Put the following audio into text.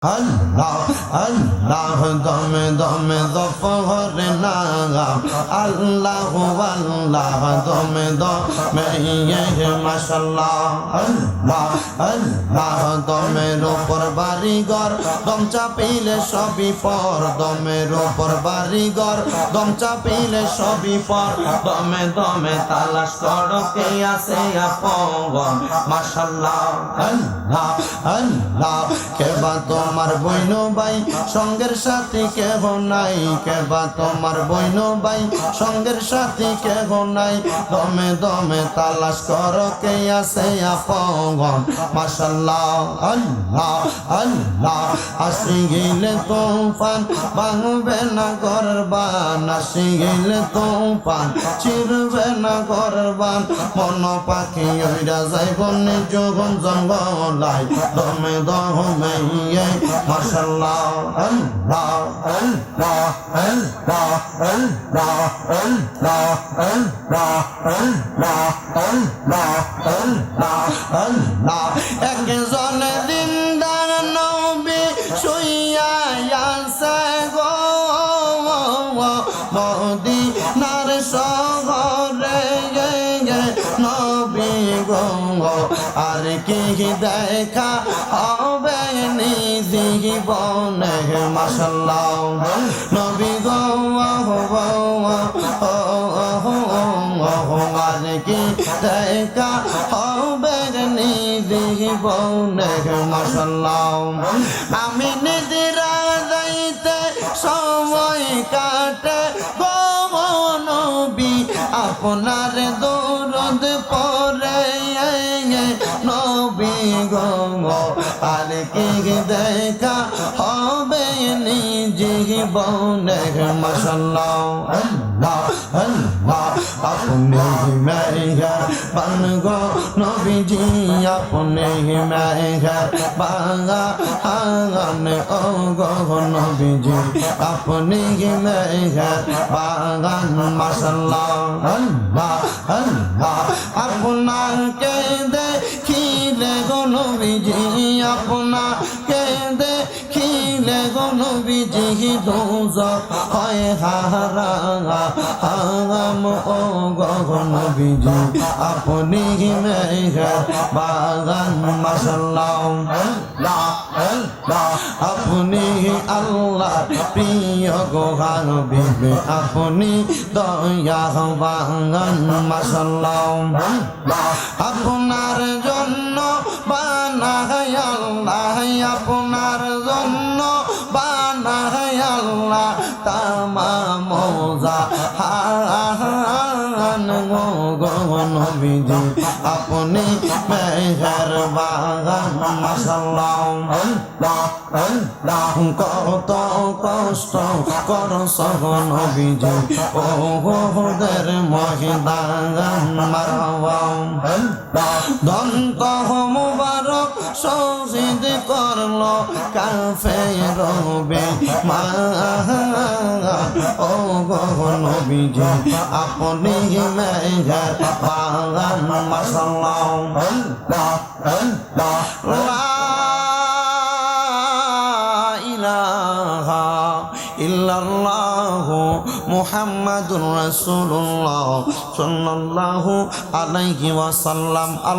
Allah Allah dome dome dofore naam Allah Allah dome dome ye mashallah Allah Allah domer upor barigor dom চাপিলে সবই পর দমের উপর বাড়িঘর দম চাপিলে সবই পর দমে দমে তালাশ করো কে আছে আপন মাশাআল্লাহ আল্লাহ আল্লাহ কেবা তোমার বইন ভাই সঙ্গের সাথী কেহ নাই কেবা তোমার বইন ভাই সঙ্গের সাথী কেহ নাই দমে দমে তালাশ করো কে আছে আপন মাশাআল্লাহ আল্লাহ আল্লাহ আসি গেলে তুফান ভাঙবে না গরবান আসি গেলে তুফান চিরবে না গরবান মন পাখি ওইরা যাইব নির্জন জঙ্গলাই দমে দমে মাশাআল্লাহ আল্লাহ আল্লাহ আল্লাহ আল্লাহ আল্লাহ আল্লাহ আল্লাহ আল্লাহ আল্লাহ আল্লাহ একজনে দিন দান নবী শুইয়া আছে গো মদিনার শহরে নবী গো আর কি দেখা হবে জীবনে মাশাআল্লাহ নবী গো আর কি দেখা হবে জীবনে মাশাআল্লাহ আমি নিদ্রা যাইতে সময় কাটে গো নবী আপনার দরদ পরে নবী গো আর কি দেখা হবে জীবনে মাশাআল্লাহ আল্লাহ আল্লাহ আপনি মেহের বান গো নবীজি আপনি মেহের বাগান ও গো নবীজি আপনি মেহের বাগান মাশাআল্লাহ আল্লাহ আল্লাহ আপনাকে দেখিলে গো নবীজি আপনাকে দেখিলে গো নবীজি দোজখ হয় হারাম ও গো নবীজি আপনি মেহের বাগান মাশাআল্লাহ আল্লাহ আল্লাহ আপনি আল্লাহ প্রিয় গো হাবিব আপনি দয়া বাগান মাশাআল্লাহ আপনার জন্য বানায় আল্লাহ আপনার জন্য বানায় আল্লাহ তামাম জাহান গো নবীজি আপনি মেহের বাগান মাশাআল্লাহ আল্লাহ আল্লাহ কত কষ্ট করছ গো নবীজি ওহুদের ময়দান মারওয়া দন্ত মুবারক শহীদ করলো কাফের বেঈমান ও গো নবীজি আপনি মেহের বাগান মাশাআল্লাহ আল্লাহ আল্লাহ লা ইলাহা ইল্লাল্লাহু মুহাম্মাদুর রাসূলুল্লাহ সাল্লাল্লাহু আলাইহি ওয়াসাল্লাম।